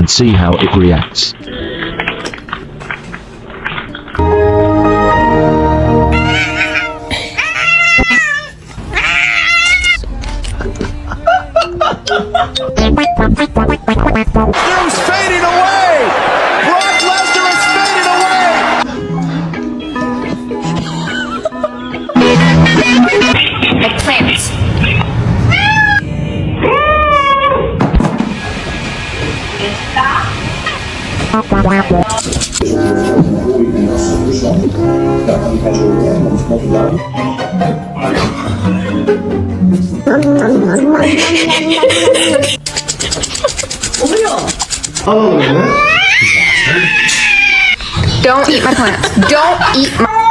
and see how it reacts. Drew's fading away! Brock Lesnar is fading away! The plants. Don't eat my plants. Don't eat my